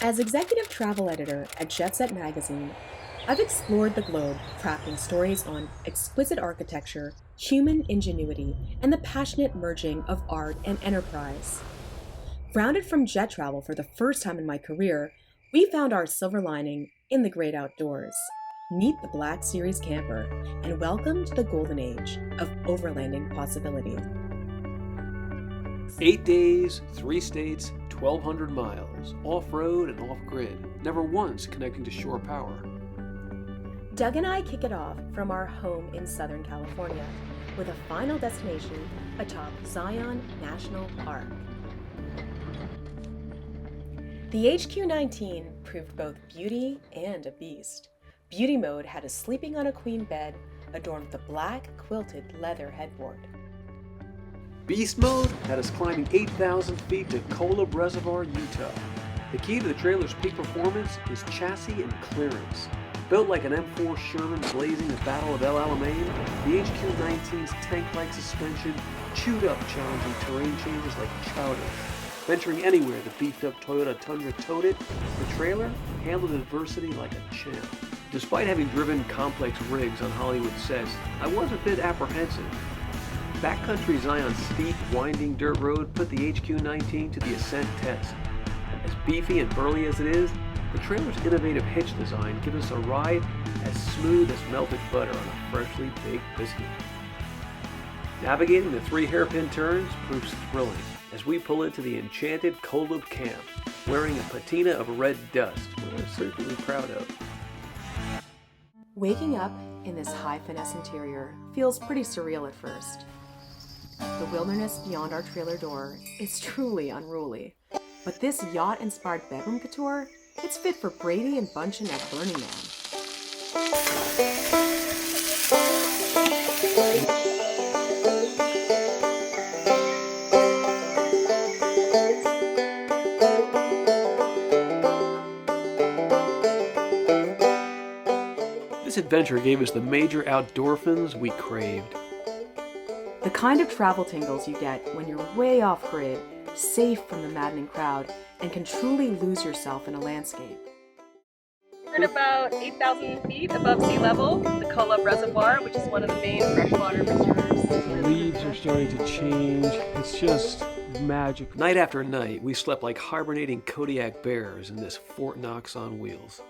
As executive travel editor at Jet Set magazine, I've explored the globe crafting stories on exquisite architecture, human ingenuity, and the passionate merging of art and enterprise. Grounded from jet travel for the first time in my career, we found our silver lining in the great outdoors. Meet the Black Series camper, and welcome to the golden age of overlanding possibility. 8 days, 3 states, 1,200 miles, off-road and off-grid, never once connecting to shore power. Doug and I kick it off from our home in Southern California with a final destination atop Zion National Park. The HQ19 proved both beauty and a beast. Beauty mode had us sleeping on a queen bed adorned with a black quilted leather headboard. Beast mode had us climbing 8,000 feet to Kolob Reservoir, Utah. The key to the trailer's peak performance is chassis and clearance. Built like an M4 Sherman blazing the Battle of Alamein, the HQ19's tank-like suspension chewed up challenging terrain changes like chowder. Venturing anywhere the beefed-up Toyota Tundra towed it, the trailer handled adversity like a champ. Despite having driven complex rigs on Hollywood sets, I was a bit apprehensive. Backcountry Zion's steep, winding dirt road put the HQ19 to the ascent test. As beefy and burly as it is, the trailer's innovative hitch design gives us a ride as smooth as melted butter on a freshly baked biscuit. Navigating the 3 hairpin turns proves thrilling as we pull into the enchanted Kolob camp, wearing a patina of red dust we're certainly proud of. Waking up in this high finesse interior feels pretty surreal at first. The wilderness beyond our trailer door is truly unruly, but this yacht-inspired bedroom couture, it's fit for Brady and Bunchen at Burning Man. This adventure gave us the major outdorphins we craved. The kind of travel tingles you get when you're way off grid, safe from the maddening crowd, and can truly lose yourself in a landscape. We're at about 8,000 feet above sea level, the Kolob Reservoir, which is one of the main freshwater reservoirs. The leaves are starting to change. It's just magic. Night after night, we slept like hibernating Kodiak bears in this Fort Knox on wheels.